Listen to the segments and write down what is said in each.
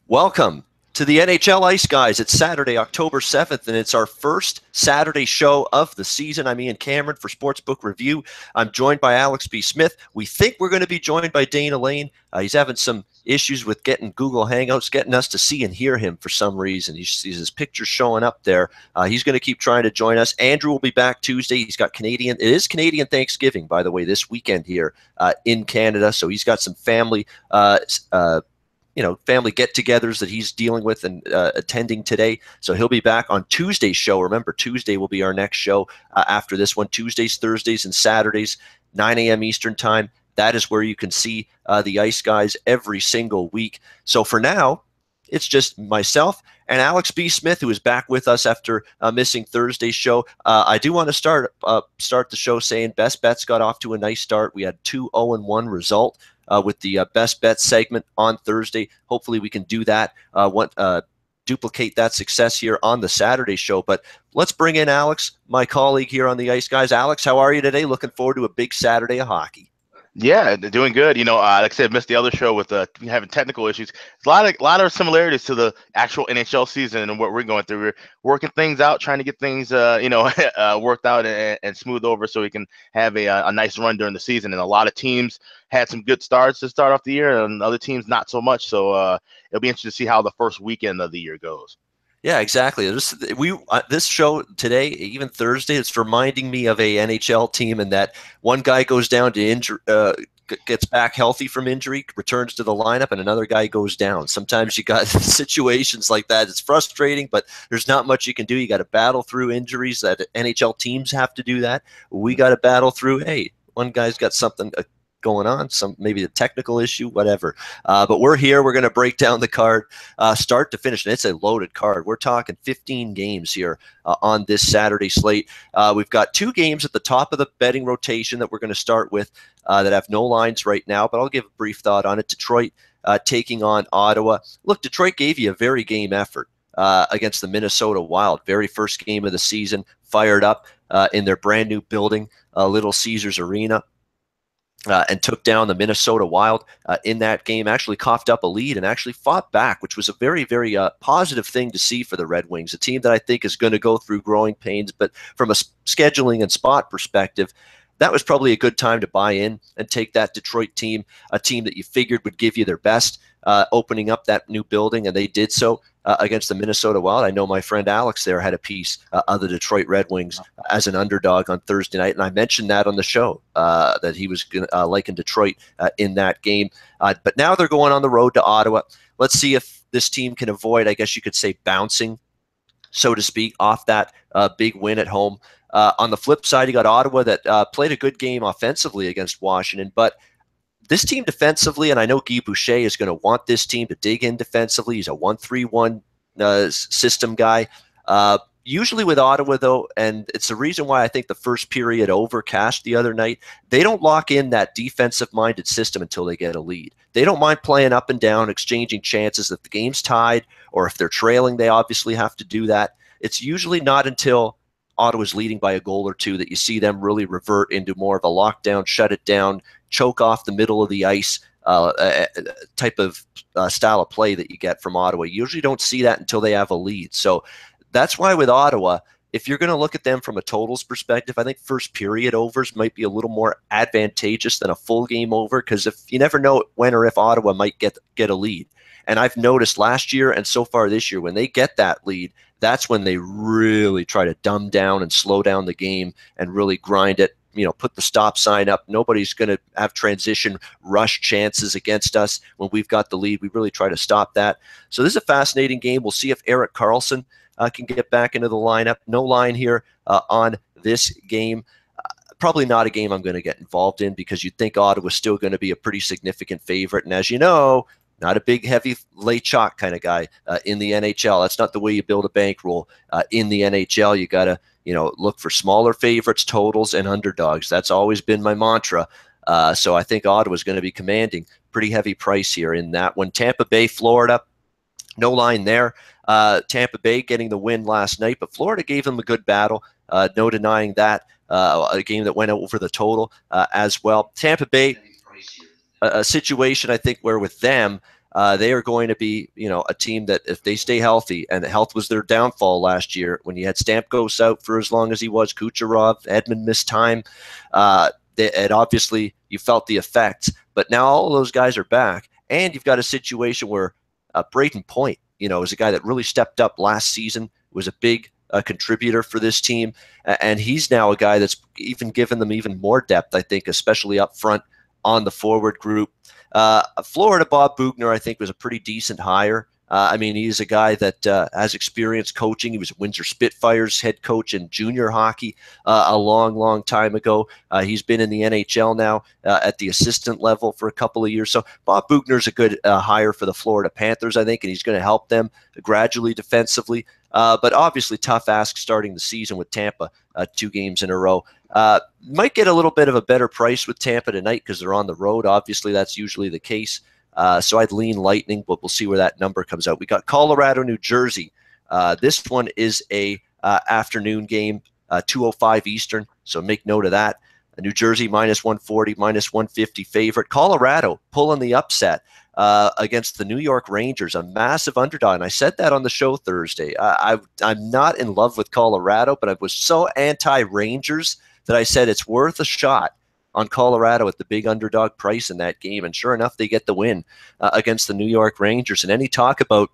Welcome to the NHL Ice Guys. It's Saturday, October 7th, and it's our first Saturday show of the season. I'm Ian Cameron for Sportsbook Review. I'm joined by Alex B. Smith. We think we're going to be joined by Dana Lane. He's having some issues with getting Google Hangouts, getting us to see and hear him for some reason. He sees his picture showing up there. He's going to keep trying to join us. Andrew will be back Tuesday. He's got Canadian. It is Canadian Thanksgiving, by the way, this weekend here in Canada. So he's got some family family get-togethers that he's dealing with and attending today. So he'll be back on Tuesday's show. Remember, Tuesday will be our next show after this one. Tuesdays, Thursdays, and Saturdays, 9 a.m. Eastern time. That is where you can see the Ice Guys every single week. So for now, it's just myself and Alex B. Smith, who is back with us after missing Thursday's show. I do want to start the show saying Best Bets got off to a nice start. We had 2-0-1 result with the Best Bets segment on Thursday. Hopefully we can do that, duplicate that success here on the Saturday show. But let's bring in Alex, my colleague here on the Ice Guys. Alex, how are you today? Looking forward to a big Saturday of hockey. Yeah, doing good. Like I said, missed the other show with having technical issues. A lot of similarities to the actual NHL season and what we're going through. We're working things out, trying to get things, worked out and smooth over so we can have a nice run during the season. And a lot of teams had some good starts to start off the year, and other teams not so much. So it'll be interesting to see how the first weekend of the year goes. Yeah, exactly. This show today, even Thursday, it's reminding me of a NHL team, and that one guy goes down to injury, gets back healthy from injury, returns to the lineup, and another guy goes down. Sometimes you got situations like that. It's frustrating, but there's not much you can do. You got to battle through injuries. That NHL teams have to do that. We got to battle through. Hey, one guy's got something going on, maybe a technical issue, whatever. But we're here. We're going to break down the card start to finish. And it's a loaded card. We're talking 15 games here on this Saturday slate. We've got 2 games at the top of the betting rotation that we're going to start with that have no lines right now, but I'll give a brief thought on it. Detroit taking on Ottawa. Look, Detroit gave you a very game effort against the Minnesota Wild. Very first game of the season, fired up in their brand new building, Little Caesars Arena. And took down the Minnesota Wild in that game, actually coughed up a lead and actually fought back, which was a very, very positive thing to see for the Red Wings, a team that I think is going to go through growing pains. But from a scheduling and spot perspective, that was probably a good time to buy in and take that Detroit team, a team that you figured would give you their best, opening up that new building, and they did so against the Minnesota Wild. I know my friend Alex there had a piece of the Detroit Red Wings as an underdog on Thursday night, and I mentioned that on the show, that he was liking Detroit in that game. But now they're going on the road to Ottawa. Let's see if this team can avoid, I guess you could say, bouncing, so to speak, off that big win at home. On the flip side, you got Ottawa that played a good game offensively against Washington, but this team defensively, and I know Guy Boucher is going to want this team to dig in defensively. He's a 1-3-1 system guy. Usually with Ottawa, though, and it's the reason why I think the first period overcast the other night, they don't lock in that defensive-minded system until they get a lead. They don't mind playing up and down, exchanging chances. If the game's tied or if they're trailing, they obviously have to do that. It's usually not until Ottawa's leading by a goal or two that you see them really revert into more of a lockdown, shut it down, choke off the middle of the ice type of style of play that you get from Ottawa. You usually don't see that until they have a lead. So that's why with Ottawa, if you're going to look at them from a totals perspective, I think first period overs might be a little more advantageous than a full game over, because if you never know when or if Ottawa might get a lead. And I've noticed last year and so far this year, when they get that lead, that's when they really try to dumb down and slow down the game and really grind it, put the stop sign up. Nobody's going to have transition rush chances against us when we've got the lead. We really try to stop that. So this is a fascinating game. We'll see if Erik Karlsson can get back into the lineup. No line here on this game. Probably not a game I'm going to get involved in, because you'd think Ottawa's still going to be a pretty significant favorite. And as you know, not a big, heavy late chalk kind of guy in the NHL. That's not the way you build a bankroll in the NHL. You got to, look for smaller favorites, totals, and underdogs. That's always been my mantra. So I think Ottawa's going to be commanding pretty heavy price here in that one. Tampa Bay, Florida, no line there. Tampa Bay getting the win last night, but Florida gave them a good battle. No denying that. A game that went over the total as well. Tampa Bay, a situation I think where with them, They are going to be, a team that if they stay healthy, and health was their downfall last year when you had Stamkos out for as long as he was, Kucherov, Edmund missed time. And obviously you felt the effects, but now all of those guys are back, and you've got a situation where Braden Point, is a guy that really stepped up last season, was a big contributor for this team, and he's now a guy that's even given them even more depth, I think, especially up front on the forward group. Florida, Bob Bugner, I think, was a pretty decent hire. He's a guy that has experience coaching. He was Windsor Spitfires head coach in junior hockey a long, long time ago. He's been in the NHL now at the assistant level for a couple of years. So Bob Bugner's a good hire for the Florida Panthers, I think, and he's going to help them gradually defensively. But obviously tough ask starting the season with Tampa 2 games in a row. Might get a little bit of a better price with Tampa tonight because they're on the road. Obviously, that's usually the case. So I'd lean Lightning, but we'll see where that number comes out. We got Colorado, New Jersey. This one is a afternoon game, 2:05 Eastern, so make note of that. New Jersey minus 140, minus 150 favorite. Colorado pulling the upset against the New York Rangers, a massive underdog. And I said that on the show Thursday. I'm not in love with Colorado, but I was so anti-Rangers that I said it's worth a shot on Colorado at the big underdog price in that game. And sure enough, they get the win against the New York Rangers. And any talk about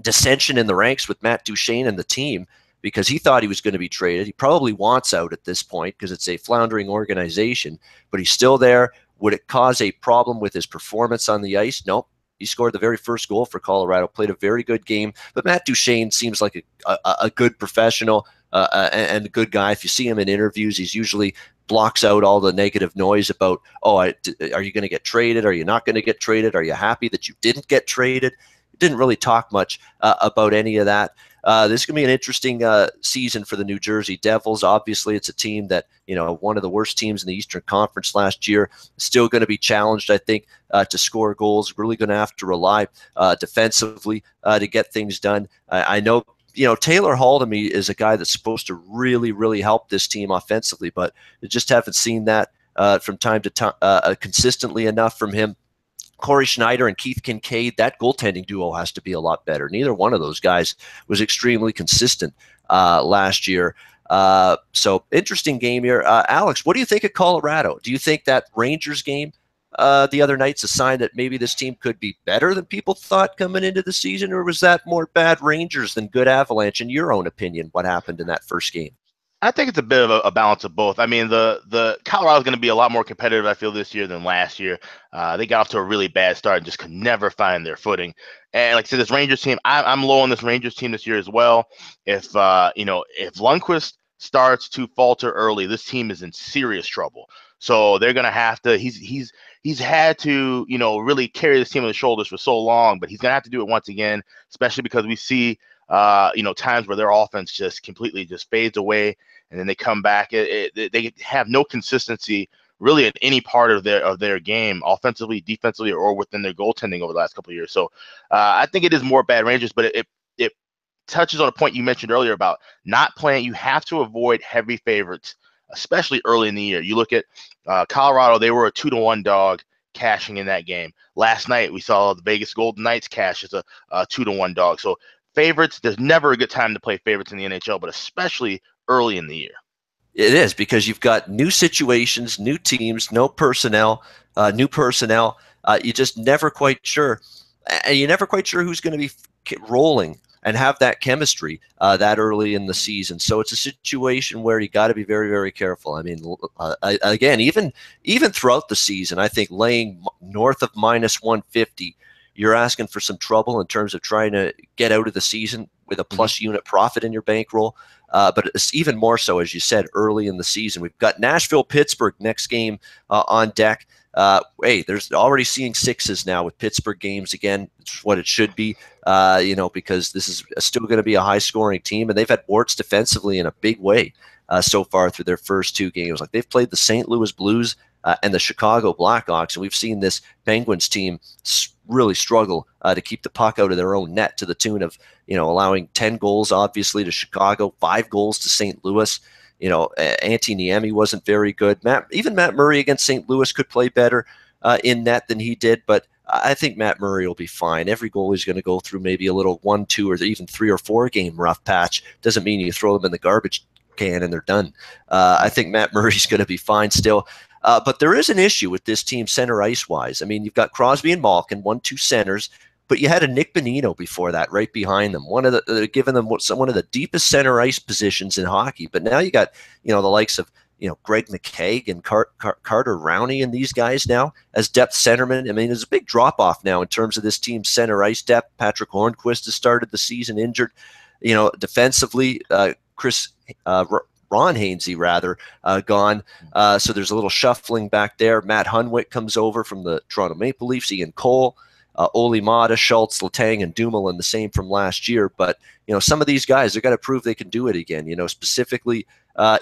dissension in the ranks with Matt Duchene and the team, because he thought he was going to be traded. He probably wants out at this point because it's a floundering organization, but he's still there. Would it cause a problem with his performance on the ice? Nope. He scored the very first goal for Colorado, played a very good game. But Matt Duchene seems like a good professional and a good guy. If you see him in interviews, he's usually blocks out all the negative noise about, are you going to get traded? Are you not going to get traded? Are you happy that you didn't get traded? He didn't really talk much about any of that. This is going to be an interesting season for the New Jersey Devils. Obviously, it's a team that, one of the worst teams in the Eastern Conference last year, still going to be challenged, I think, to score goals, really going to have to rely defensively to get things done. I know, Taylor Hall to me is a guy that's supposed to really, really help this team offensively, but I just haven't seen that from time to time consistently enough from him. Corey Schneider and Keith Kincaid, that goaltending duo has to be a lot better. Neither one of those guys was extremely consistent last year. So interesting game here. Alex, what do you think of Colorado? Do you think that Rangers game the other night's a sign that maybe this team could be better than people thought coming into the season, or was that more bad Rangers than good Avalanche? In your own opinion, what happened in that first game? I think it's a bit of a balance of both. I mean, the Colorado's going to be a lot more competitive, I feel, this year than last year. They got off to a really bad start and just could never find their footing. And like I said, this Rangers team, I'm low on this Rangers team this year as well. If if Lundqvist starts to falter early, this team is in serious trouble. So they're going to have to. He's had to really carry this team on his shoulders for so long, but he's going to have to do it once again, especially because we see times where their offense just completely just fades away, and then they come back. They have no consistency really in any part of their game, offensively, defensively, or within their goaltending over the last couple of years. So I think it is more bad Rangers, but it touches on a point you mentioned earlier about not playing. You have to avoid heavy favorites, especially early in the year. You look at Colorado; they were a 2-1 dog cashing in that game. Last night we saw the Vegas Golden Knights cash as a 2-1 dog. So favorites, there's never a good time to play favorites in the NHL, but especially early in the year. It is, because you've got new situations, new teams, new personnel. You're just never quite sure. And you're never quite sure who's going to be rolling and have that chemistry that early in the season. So it's a situation where you got to be very, very careful. I mean, again, even throughout the season, I think laying north of minus 150, you're asking for some trouble in terms of trying to get out of the season with a plus unit profit in your bankroll. But it's even more so, as you said, early in the season. We've got Nashville-Pittsburgh next game on deck. There's already seeing sixes now with Pittsburgh games again. It's what it should be, because this is still going to be a high-scoring team, and they've had warts defensively in a big way so far through their first 2 games. Like, they've played the St. Louis Blues and the Chicago Blackhawks, and we've seen this Penguins team really struggle to keep the puck out of their own net, to the tune of allowing 10 goals obviously to Chicago, 5 goals to St. Louis. Antti Niemi wasn't very good. Matt Murray against St. Louis could play better in net than he did, but I think Matt Murray will be fine. Every goalie's going to go through maybe a little 1, 2, or even 3 or 4 game rough patch. Doesn't mean you throw them in the garbage can and they're done. I think Matt Murray's going to be fine still. But there is an issue with this team center ice wise. I mean, you've got Crosby and Malkin, 1-2 centers, but you had a Nick Bonino before that, right behind them. Giving them one of the deepest center ice positions in hockey. But now you got the likes of Greg McKegg and Carter Rowney and these guys now as depth centermen. I mean, there's a big drop off now in terms of this team's center ice depth. Patrick Hornquist has started the season injured. Defensively, Ron Hainsey, gone. So there's a little shuffling back there. Matt Hunwick comes over from the Toronto Maple Leafs. Ian Cole, Oli Mata, Schultz, Letang, and Dumoulin, the same from last year. But, some of these guys, they've got to prove they can do it again. Specifically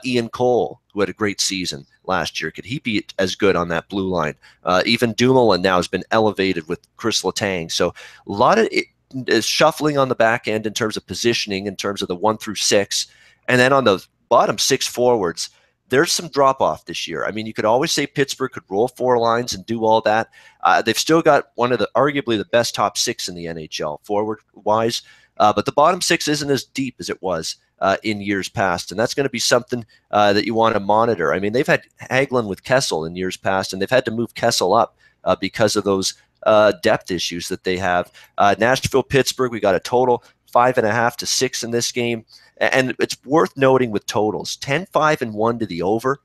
Ian Cole, who had a great season last year. Could he be as good on that blue line? Even Dumoulin now has been elevated with Chris Letang. So a lot of is shuffling on the back end in terms of positioning, in terms of the 1 through 6. And then on the bottom 6 forwards, there's some drop off this year. I mean, you could always say Pittsburgh could roll 4 lines and do all that. They've still got one of arguably the best top 6 in the NHL forward wise. But the bottom 6 isn't as deep as it was in years past. And that's going to be something that you want to monitor. I mean, they've had Hagelin with Kessel in years past, and they've had to move Kessel up because of those depth issues that they have. Nashville, Pittsburgh, we got a total 5.5 to 6 in this game. And it's worth noting with totals, 10-5-1 to the over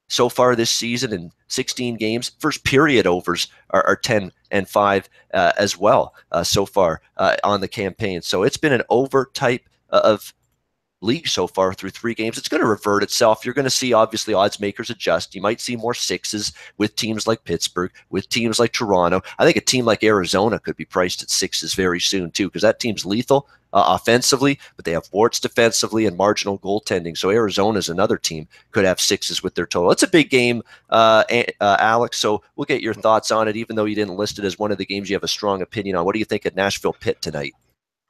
so far this season in 16 games. First period overs are 10-5 as well so far on the campaign. So it's been an over type of league so far through 3 games. It's going to revert itself. You're going to see, obviously, odds makers adjust. You might see more 6s with teams like Pittsburgh, with teams like Toronto. I think a team like Arizona could be priced at 6s very soon, too, because that team's lethal offensively, but they have warts defensively and marginal goaltending. So Arizona's another team could have 6s with their total. It's a big game, Alex, so we'll get your thoughts on it, even though you didn't list it as one of the games you have a strong opinion on. What do you think of Nashville Pitt tonight?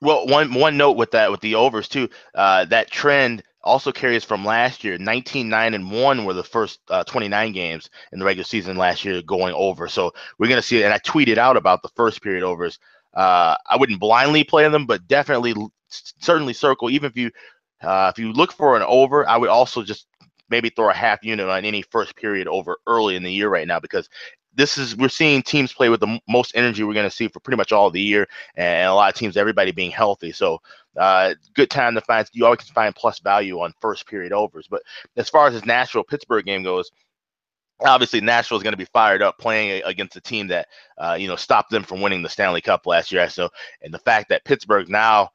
Well, one note with the overs too, that trend also carries from last year. 19-9-1 were the first 29 games in the regular season last year going over. So we're going to see it. And I tweeted out about the first period overs. I wouldn't blindly play them, but definitely certainly circle. Even if you look for an over, I would also just maybe throw a half unit on any first period over early in the year right now, because we're seeing teams play with the most energy we're going to see for pretty much all of the year, and a lot of teams, everybody being healthy. So good time to find. You always can find plus value on first period overs. But as far as this Nashville Pittsburgh game goes, obviously Nashville is going to be fired up playing against a team that stopped them from winning the Stanley Cup last year. So, and the fact that Pittsburgh now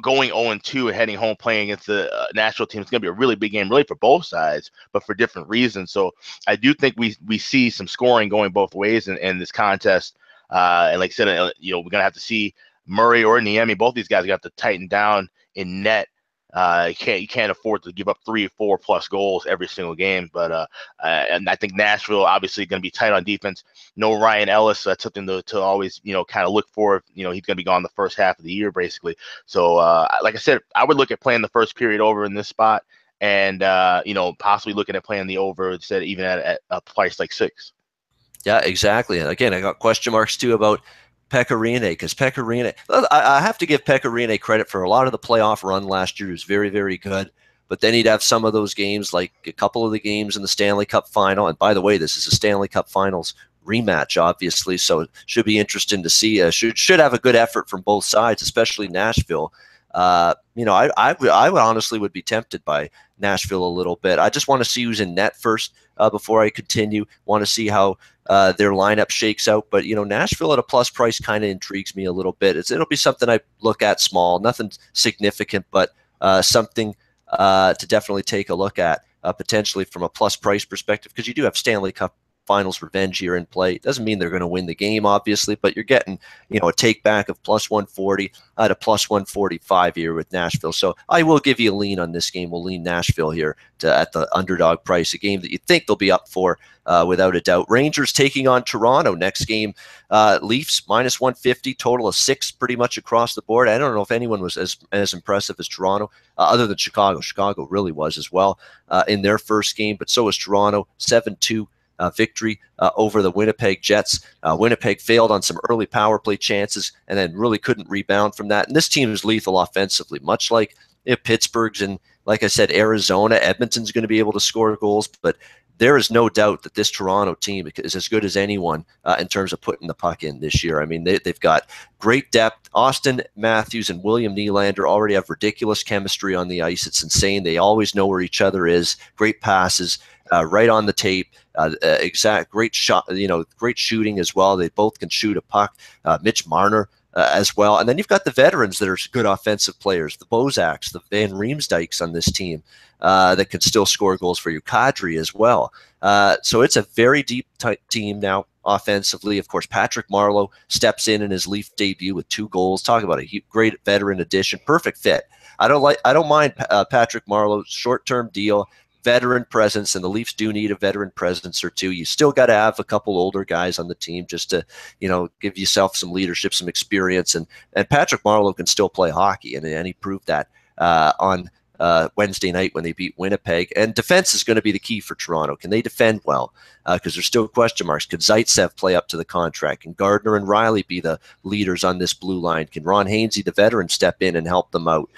going 0-2 and heading home playing against the Nashville team, it's going to be a really big game, really for both sides, but for different reasons. So I do think we see some scoring going both ways in this contest. And like I said, we're going to have to see Murray or Niemi. Both these guys got to tighten down in net. You can't afford to give up 3 or 4 plus goals every single game. But and I think Nashville obviously going to be tight on defense. No Ryan Ellis, that's something to always kind of look for. He's going to be gone the first half of the year basically. So like I said, I would look at playing the first period over in this spot, and possibly looking at playing the over instead, even at a price like 6. Yeah, exactly. And again, I got question marks too about Pekka Rinne, because Pekka Rinne, I have to give Pekka Rinne credit for a lot of the playoff run last year. He was very, very good. But then he'd have some of those games, like a couple of the games in the Stanley Cup final. And by the way, this is a Stanley Cup finals rematch, obviously. So it should be interesting to see. Should have a good effort from both sides, especially Nashville. I honestly would be tempted by Nashville a little bit. I just want to see who's in net first before I continue. Want to see how their lineup shakes out. But, Nashville at a plus price kind of intrigues me a little bit. It'll be something I look at small, nothing significant, but something to definitely take a look at potentially from a plus price perspective, because you do have Stanley Cup finals revenge here in play. It doesn't mean they're going to win the game, obviously, but you're getting, a take back of plus 140 to plus 145 here with Nashville. So I will give you a lean on this game. We'll lean Nashville here at the underdog price, a game that you think they'll be up for without a doubt. Rangers taking on Toronto next game. Leafs minus 150, total of 6 pretty much across the board. I don't know if anyone was as impressive as Toronto, other than Chicago. Chicago really was as well in their first game, but so was Toronto, 7-2. victory over the Winnipeg Jets. Winnipeg failed on some early power play chances and then really couldn't rebound from that. And this team is lethal offensively, much like Pittsburgh's and, like I said, Arizona. Edmonton's going to be able to score goals, but there is no doubt that this Toronto team is as good as anyone in terms of putting the puck in this year. I mean, they've got great depth. Austin Matthews and William Nylander already have ridiculous chemistry on the ice. It's insane. They always know where each other is. Great passes, right on the tape. Exact great shot. Great shooting as well. They both can shoot a puck. Mitch Marner as well. And then you've got the veterans that are good offensive players, the Bozaks, the Van Riemsdykes on this team that can still score goals for you, Kadri as well. So it's a very deep team now offensively. Of course, Patrick Marleau steps in his Leaf debut with 2 goals. Talk about a great veteran addition, perfect fit. I don't mind Patrick Marleau's short-term deal. Veteran presence, and the Leafs do need a veteran presence or two. You still got to have a couple older guys on the team just to, give yourself some leadership, some experience. And Patrick Marleau can still play hockey, and he proved that on Wednesday night when they beat Winnipeg. And defense is going to be the key for Toronto. Can they defend well? Because there's still question marks. Could Zaitsev play up to the contract? Can Gardner and Riley be the leaders on this blue line? Can Ron Hainsey, the veteran, step in and help them out?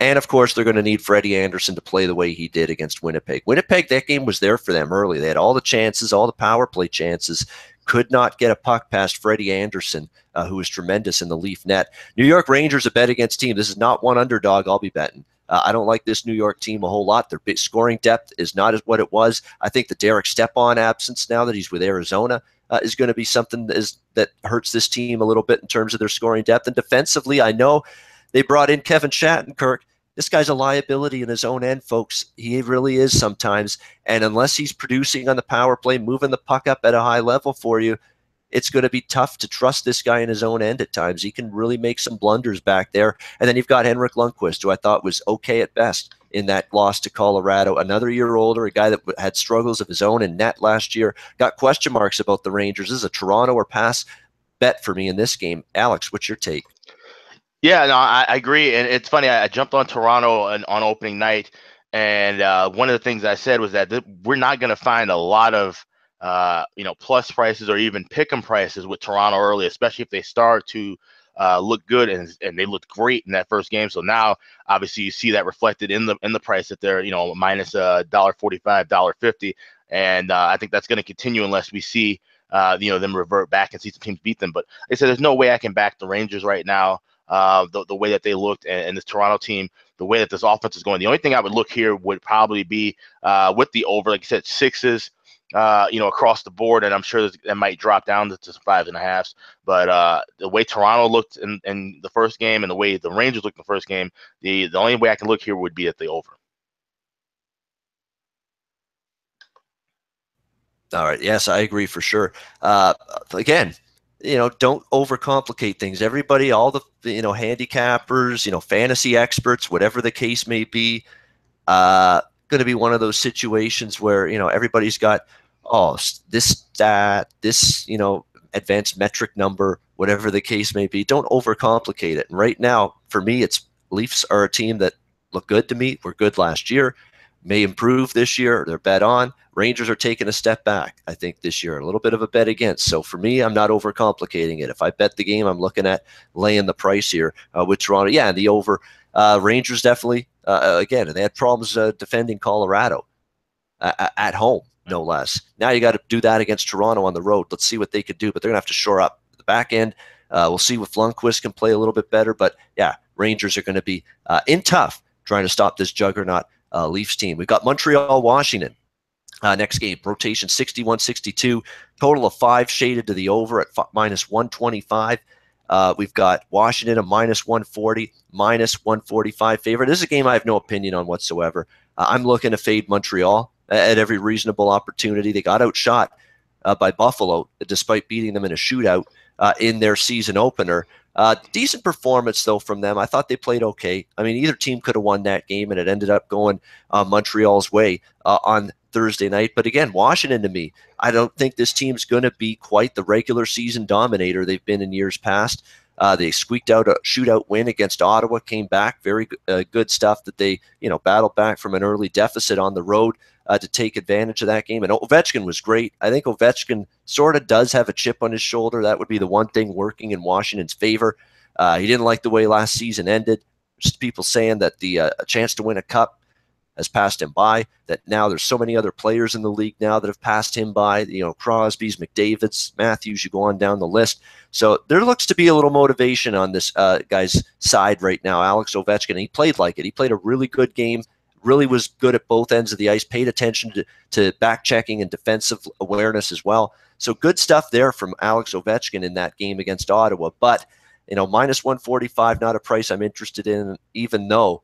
And, of course, they're going to need Freddie Anderson to play the way he did against Winnipeg. Winnipeg, that game was there for them early. They had all the chances, all the power play chances, could not get a puck past Freddie Anderson, who was tremendous in the Leaf net. New York Rangers, a bet against team. This is not one underdog I'll be betting. I don't like this New York team a whole lot. Their big scoring depth is not what it was. I think the Derek Stepan absence now that he's with Arizona is going to be something that hurts this team a little bit in terms of their scoring depth. And defensively, I know they brought in Kevin Shattenkirk. This guy's a liability in his own end, folks. He really is sometimes. And unless he's producing on the power play, moving the puck up at a high level for you, it's going to be tough to trust this guy in his own end at times. He can really make some blunders back there. And then you've got Henrik Lundqvist, who I thought was okay at best in that loss to Colorado. Another year older, a guy that had struggles of his own in net last year. Got question marks about the Rangers. This is a Toronto or pass bet for me in this game. Alex, what's your take? Yeah, no, I agree. And it's funny, I jumped on Toronto on opening night, and one of the things I said was that we're not going to find a lot of plus prices or even pick 'em prices with Toronto early, especially if they start to look good, and they looked great in that first game. So now, obviously, you see that reflected in the price that they're minus $1.45, $1.50, and I think that's going to continue unless we see them revert back and see some teams beat them. But like I said, there's no way I can back the Rangers right now. The way that they looked, and this Toronto team, the way that this offense is going. The only thing I would look here would probably be with the over, like you said, 6s, across the board, and I'm sure that might drop down to some 5.5s. But the way Toronto looked in the first game and the way the Rangers looked in the first game, the only way I can look here would be at the over. All right. Yes, I agree for sure. Again, don't overcomplicate things. Everybody, all the, handicappers, fantasy experts, whatever the case may be, going to be one of those situations where, everybody's got, this stat, this, advanced metric number, whatever the case may be. Don't overcomplicate it. And right now, for me, it's Leafs are a team that look good to me. Were good last year, may improve this year. They're bet on. Rangers are taking a step back, I think, this year. A little bit of a bet against. So for me, I'm not overcomplicating it. If I bet the game, I'm looking at laying the price here with Toronto. Yeah, and the over. Rangers definitely, again, they had problems defending Colorado at home, no less. Now you got to do that against Toronto on the road. Let's see what they could do, but they're going to have to shore up the back end. We'll see if Lundqvist can play a little bit better. But, yeah, Rangers are going to be in tough trying to stop this juggernaut Leafs team. We've got Montreal, Washington. Next game, rotation 61-62, total of 5 shaded to the over at minus 125. We've got Washington a minus 140, minus 145 favorite. This is a game I have no opinion on whatsoever. I'm looking to fade Montreal at every reasonable opportunity. They got outshot by Buffalo despite beating them in a shootout in their season opener. Decent performance, though, from them. I thought they played okay. I mean, either team could have won that game, and it ended up going Montreal's way on Thursday night. But again, Washington, to me, I don't think this team's going to be quite the regular season dominator they've been in years past. They squeaked out a shootout win against Ottawa, came back, very good stuff that they, battled back from an early deficit on the road to take advantage of that game. And Ovechkin was great. I think Ovechkin sort of does have a chip on his shoulder. That would be the one thing working in Washington's favor. He didn't like the way last season ended. Just people saying that a chance to win a cup has passed him by, that now there's so many other players in the league now that have passed him by, Crosby's, McDavid's, Matthews, you go on down the list. So there looks to be a little motivation on this guy's side right now, Alex Ovechkin. He played like it. He played a really good game, really was good at both ends of the ice, paid attention to back checking and defensive awareness as well. So good stuff there from Alex Ovechkin in that game against Ottawa. But, minus 145, not a price I'm interested in, even though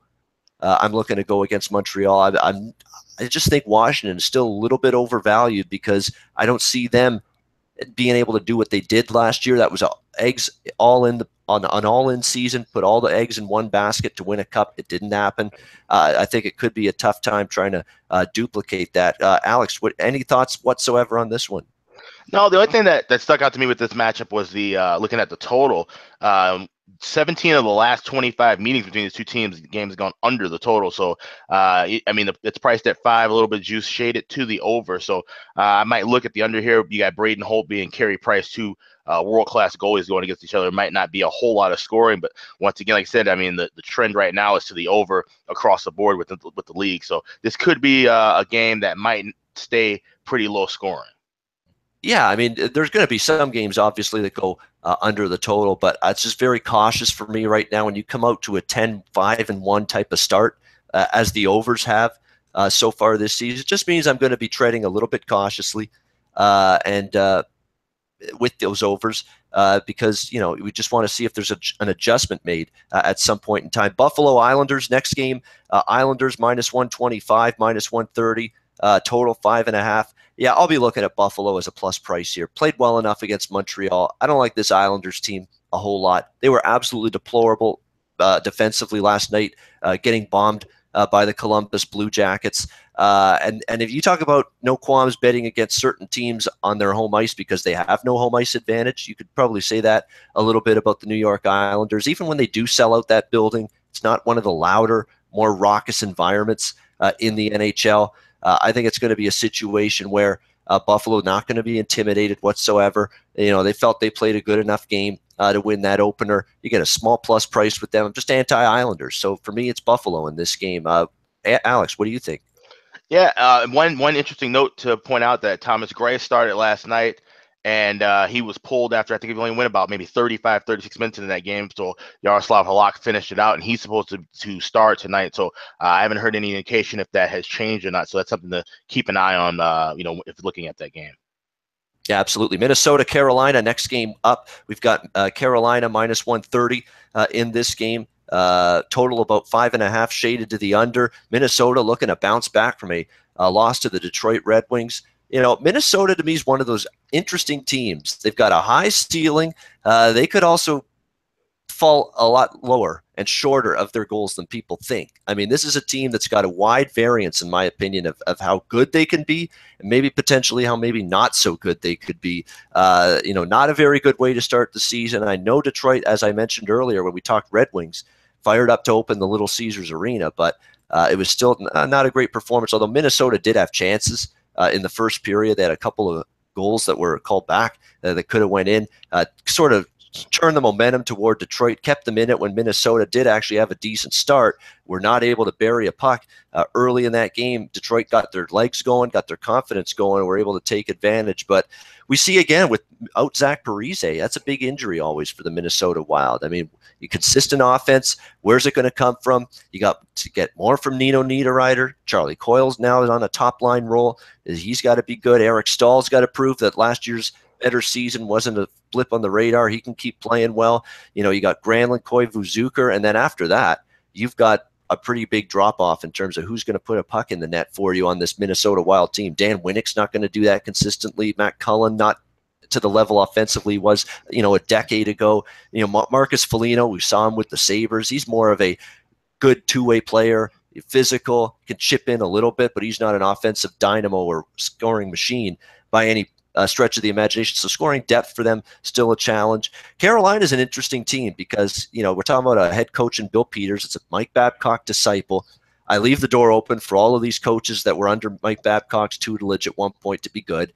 I'm looking to go against Montreal. I just think Washington is still a little bit overvalued because I don't see them being able to do what they did last year. That was eggs all in on an all-in season, put all the eggs in one basket to win a cup. It didn't happen. I think it could be a tough time trying to duplicate that. Alex, any thoughts whatsoever on this one? No, the only thing that stuck out to me with this matchup was the looking at the total. 17 of the last 25 meetings between these two teams, the game has gone under the total. So, it's priced at 5, a little bit of juice shaded to the over. So, I might look at the under here. You got Braden Holtby and Carey Price, two world-class goalies going against each other. It might not be a whole lot of scoring, but once again, like I said, the trend right now is to the over across the board with the league. So, this could be a game that might stay pretty low scoring. Yeah, there's going to be some games, obviously, that go under the total, but it's just very cautious for me right now. When you come out to a 10-5-1 type of start, as the overs have so far this season, it just means I'm going to be treading a little bit cautiously and with those overs because, we just want to see if there's an adjustment made at some point in time. Buffalo Islanders, next game, Islanders minus 125, minus 130, total 5.5. Yeah, I'll be looking at Buffalo as a plus price here. Played well enough against Montreal. I don't like this Islanders team a whole lot. They were absolutely deplorable defensively last night, getting bombed by the Columbus Blue Jackets. And if you talk about no qualms betting against certain teams on their home ice because they have no home ice advantage, you could probably say that a little bit about the New York Islanders. Even when they do sell out that building, it's not one of the louder, more raucous environments in the NHL. I think it's going to be a situation where Buffalo not going to be intimidated whatsoever. They felt they played a good enough game to win that opener. You get a small plus price with them. I'm just anti-Islanders. So for me, it's Buffalo in this game. Alex, what do you think? Yeah, one interesting note to point out that Thomas Gray started last night, and he was pulled after I think he only went about maybe 35, 36 minutes into that game. So Yaroslav Halak finished it out, and he's supposed to start tonight. So I haven't heard any indication if that has changed or not. So that's something to keep an eye on, if looking at that game. Yeah, absolutely. Minnesota, Carolina, next game up. We've got Carolina minus 130 in this game. Total about 5.5 shaded to the under. Minnesota looking to bounce back from a loss to the Detroit Red Wings. Minnesota to me is one of those interesting teams. They've got a high ceiling. They could also fall a lot lower and shorter of their goals than people think. This is a team that's got a wide variance, in my opinion, of how good they can be and maybe potentially how maybe not so good they could be. Not a very good way to start the season. I know Detroit, as I mentioned earlier when we talked Red Wings, fired up to open the Little Caesars Arena, but it was still not a great performance, although Minnesota did have chances. In the first period, they had a couple of goals that were called back that could have went in, sort of turned the momentum toward Detroit, kept them in it when Minnesota did actually have a decent start. Were not able to bury a puck early in that game. Detroit got their legs going, got their confidence going, were able to take advantage. But we see again without Zach Parise, that's a big injury always for the Minnesota Wild. You consistent offense, where's it going to come from? You got to get more from Nino Niederreiter. Charlie Coyle's now is on a top line role. He's got to be good. Eric Stahl's got to prove that last year's better season wasn't a blip on the radar. He can keep playing well. You got Granlund, Koivu, Zucker, and then after that, you've got a pretty big drop-off in terms of who's going to put a puck in the net for you on this Minnesota Wild team. Dan Winnick's not going to do that consistently. Matt Cullen not to the level offensively was, a decade ago. Marcus Foligno, we saw him with the Sabres. He's more of a good two-way player, physical, can chip in a little bit, but he's not an offensive dynamo or scoring machine by any stretch of the imagination. So scoring depth for them, still a challenge. Carolina is an interesting team because, we're talking about a head coach in Bill Peters. It's a Mike Babcock disciple. I leave the door open for all of these coaches that were under Mike Babcock's tutelage at one point to be good.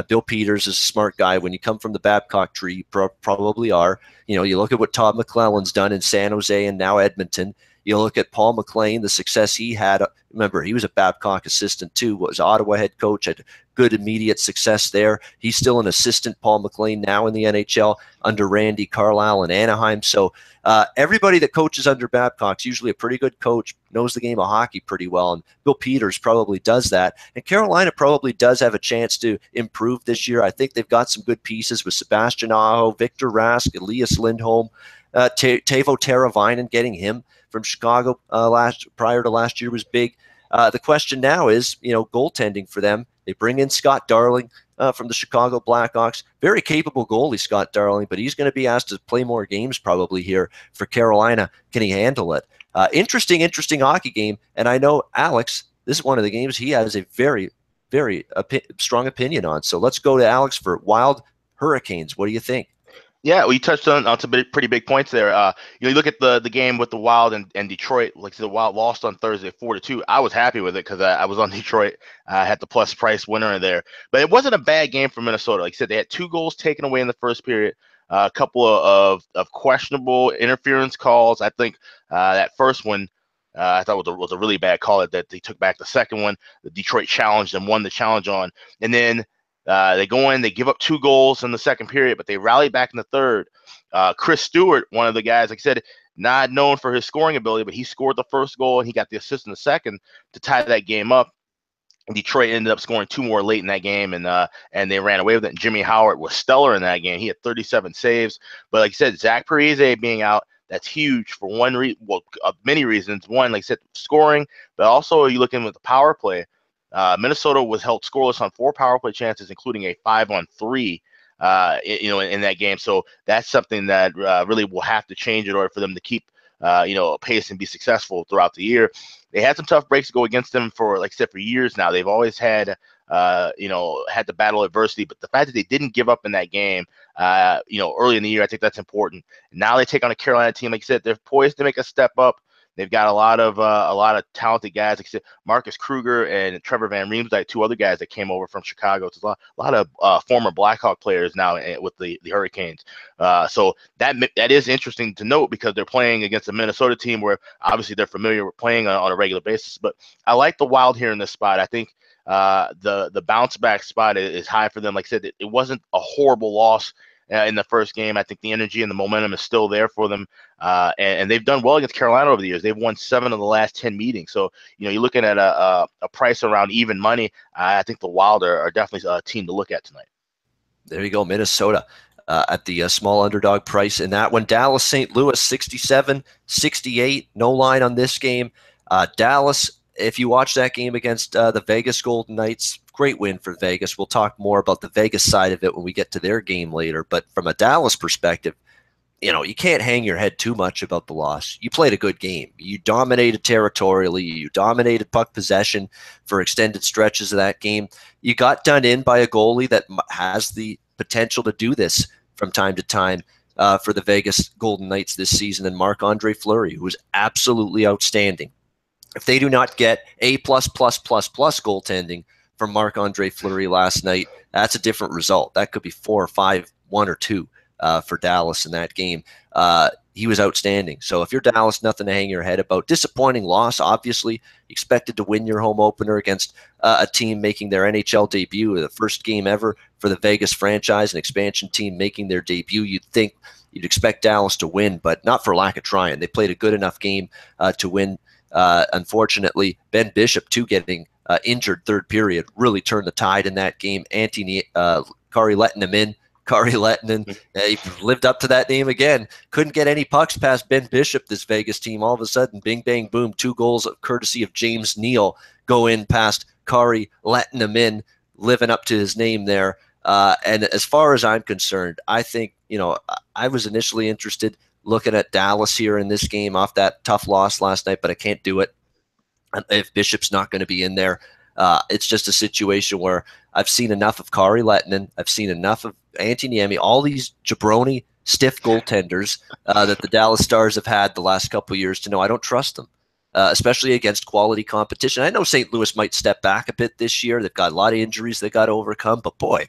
Bill Peters is a smart guy. When you come from the Babcock tree, you probably are. You know, you look at what Todd McClellan's done in San Jose and now Edmonton. You look at Paul McLean, the success he had. Remember, he was a Babcock assistant too. Was Ottawa head coach, had good immediate success there. He's still an assistant, Paul McLean, now in the NHL under Randy Carlisle in Anaheim. So everybody that coaches under Babcock's usually a pretty good coach, knows the game of hockey pretty well, and Bill Peters probably does that. And Carolina probably does have a chance to improve this year. I think they've got some good pieces with Sebastian Aho, Victor Rask, Elias Lindholm, Teuvo Teravainen, getting him from Chicago prior to last year was big. The question now is, goaltending for them. They bring in Scott Darling from the Chicago Blackhawks. Very capable goalie, Scott Darling, but he's going to be asked to play more games probably here for Carolina. Can he handle it? Interesting hockey game. And I know Alex, this is one of the games he has a very, very strong opinion on. So let's go to Alex for Wild Hurricanes. What do you think? Yeah, well, you touched on some pretty big points there. You look at the game with the Wild and Detroit. Like the Wild lost on Thursday 4-2. I was happy with it because I was on Detroit. I had the plus price winner in there, but it wasn't a bad game for Minnesota. Like I said, they had 2 goals taken away in the first period. A couple of questionable interference calls. I think that first one I thought was a really bad call that they took back. The second one, the Detroit challenged and won the challenge on, and then. They go in, they give up 2 goals in the second period, but they rallied back in the third. Chris Stewart, one of the guys, like I said, not known for his scoring ability, but he scored the first goal and he got the assist in the second to tie that game up. And Detroit ended up scoring 2 more late in that game, and they ran away with it. And Jimmy Howard was stellar in that game. He had 37 saves. But like I said, Zach Parise being out, that's huge for many reasons. One, like I said, scoring, but also you look in with the power play. Minnesota was held scoreless on 4 power play chances, including a 5-on-3, in that game. So that's something that really will have to change in order for them to keep, pace and be successful throughout the year. They had some tough breaks go against them for, like I said, for years now. They've always had, had to battle adversity, but the fact that they didn't give up in that game, early in the year, I think that's important. Now they take on a Carolina team, like I said, they're poised to make a step up. They've got a lot of talented guys, like I said, Marcus Kruger and Trevor Van Riemsdyk, 2 other guys that came over from Chicago. It's a lot of former Blackhawk players now with the Hurricanes. So that is interesting to note because they're playing against a Minnesota team where obviously they're familiar with playing on a regular basis. But I like the Wild here in this spot. I think the bounce back spot is high for them. Like I said, it wasn't a horrible loss in the first game. I think the energy and the momentum is still there for them, and they've done well against Carolina over the years. They've won 7 of the last 10 meetings. So you're looking at a price around even money. I think the Wild are definitely a team to look at tonight. There you go, Minnesota at the small underdog price in that one. Dallas St. Louis 67-68. No line on this game. Dallas, if you watch that game against the Vegas Golden Knights, great win for Vegas. We'll talk more about the Vegas side of it when we get to their game later. But from a Dallas perspective, you can't hang your head too much about the loss. You played a good game. You dominated territorially. You dominated puck possession for extended stretches of that game. You got done in by a goalie that has the potential to do this from time to time for the Vegas Golden Knights this season, and Marc-Andre Fleury, who was absolutely outstanding. If they do not get A++++ goaltending from Marc-Andre Fleury last night, that's a different result. That could be 4 or 5, 1 or 2 for Dallas in that game. He was outstanding. So if you're Dallas, nothing to hang your head about. Disappointing loss, obviously. Expected to win your home opener against a team making their NHL debut, the first game ever for the Vegas franchise, an expansion team making their debut. You'd expect Dallas to win, but not for lack of trying. They played a good enough game to win. Unfortunately, Ben Bishop, too, getting injured third period, really turned the tide in that game. Kari Lehtinen, he lived up to that name again. Couldn't get any pucks past Ben Bishop, this Vegas team. All of a sudden, bing, bang, boom, 2 goals courtesy of James Neal go in past Kari Lehtinen, living up to his name there. And as far as I'm concerned, I think, I was initially interested looking at Dallas here in this game off that tough loss last night, but I can't do it if Bishop's not going to be in there. It's just a situation where I've seen enough of Kari Lehtinen. I've seen enough of Antti Niemi, all these jabroni, stiff goaltenders that the Dallas Stars have had the last couple of years to know I don't trust them. especially against quality competition. I know St. Louis might step back a bit this year. They've got a lot of injuries they got to overcome, but boy,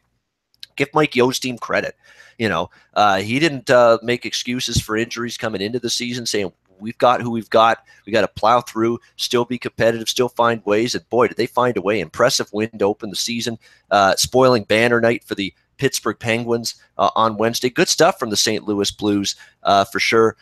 give Mike Yo's team credit. He didn't make excuses for injuries coming into the season, saying we've got who we've got. We got to plow through, still be competitive, still find ways. And boy, did they find a way. Impressive win to open the season, spoiling banner night for the Pittsburgh Penguins on Wednesday. Good stuff from the St. Louis Blues for sure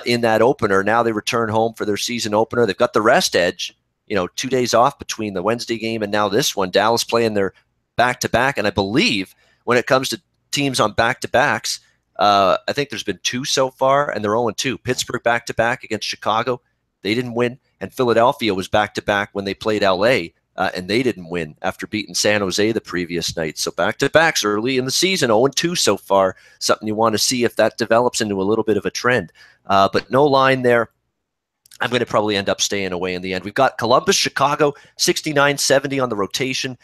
in that opener. Now they return home for their season opener. They've got the rest edge, 2 days off between the Wednesday game and now this one. Dallas playing their back-to-back, and I believe when it comes to teams on back-to-backs, I think there's been 2 so far, and they're 0-2. Pittsburgh back-to-back against Chicago. They didn't win. And Philadelphia was back-to-back when they played L.A., and they didn't win after beating San Jose the previous night. So back-to-backs early in the season, 0-2 so far. Something you want to see if that develops into a little bit of a trend. But no line there. I'm going to probably end up staying away in the end. We've got Columbus, Chicago, 69-70 on the rotation.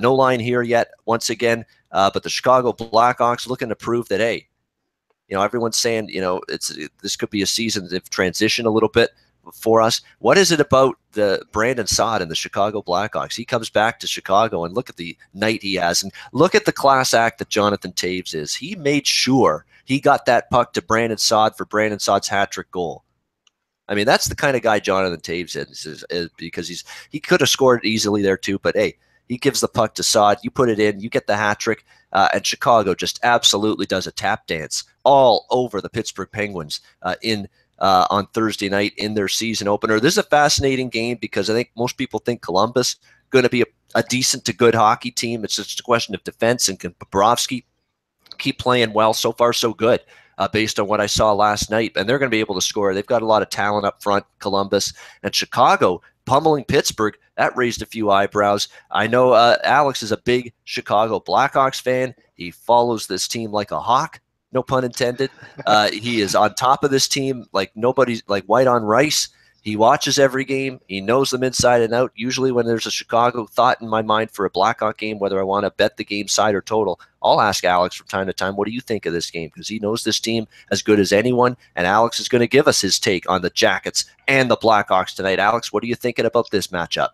No line here yet, once again. But the Chicago Blackhawks looking to prove that, hey, everyone's saying, this could be a season that transition a little bit for us. What is it about the Brandon Saad and the Chicago Blackhawks? He comes back to Chicago, and look at the night he has, and look at the class act that Jonathan Toews is. He made sure he got that puck to Brandon Saad for Brandon Saad's hat-trick goal. I mean, that's the kind of guy Jonathan Toews is because he could have scored easily there too, but hey, he gives the puck to Saad, you put it in, you get the hat trick, and Chicago just absolutely does a tap dance all over the Pittsburgh Penguins on Thursday night in their season opener. This is a fascinating game because I think most people think Columbus going to be a decent to good hockey team. It's just a question of defense, and can Bobrovsky keep playing well? So far, so good. Based on what I saw last night, and they're going to be able to score. They've got a lot of talent up front, Columbus, and Chicago pummeling Pittsburgh. That raised a few eyebrows. I know Alex is a big Chicago Blackhawks fan. He follows this team like a hawk, no pun intended. He is on top of this team like nobody's, like white on rice. He watches every game. He knows them inside and out. Usually when there's a Chicago thought in my mind for a Blackhawk game, whether I want to bet the game side or total, I'll ask Alex from time to time, what do you think of this game? Because he knows this team as good as anyone, and Alex is going to give us his take on the Jackets and the Blackhawks tonight. Alex, what are you thinking about this matchup?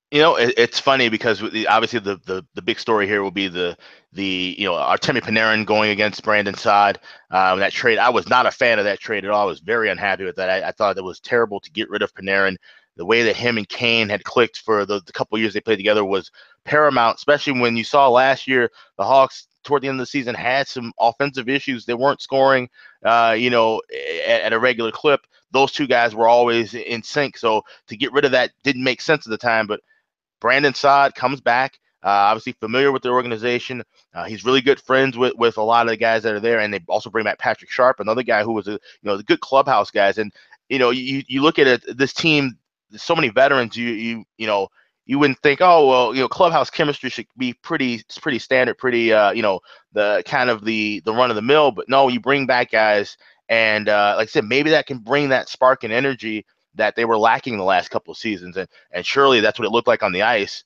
It's funny because obviously the big story here will be the Artemi Panarin going against Brandon Saad. That trade, I was not a fan of that trade at all. I was very unhappy with that. I thought it was terrible to get rid of Panarin. The way that him and Kane had clicked for the couple of years they played together was paramount, especially when you saw last year the Hawks toward the end of the season had some offensive issues. They weren't scoring, at a regular clip. Those two guys were always in sync. So to get rid of that didn't make sense at the time, but Brandon Saad comes back, obviously familiar with the organization. He's really good friends with a lot of the guys that are there, and they also bring back Patrick Sharp, another guy who was the good clubhouse guys. And you look at it, this team, there's so many veterans. You wouldn't think, oh well, clubhouse chemistry should be pretty standard, pretty the kind of the run of the mill. But no, you bring back guys, and like I said, maybe that can bring that spark and energy that they were lacking the last couple of seasons, and surely that's what it looked like on the ice,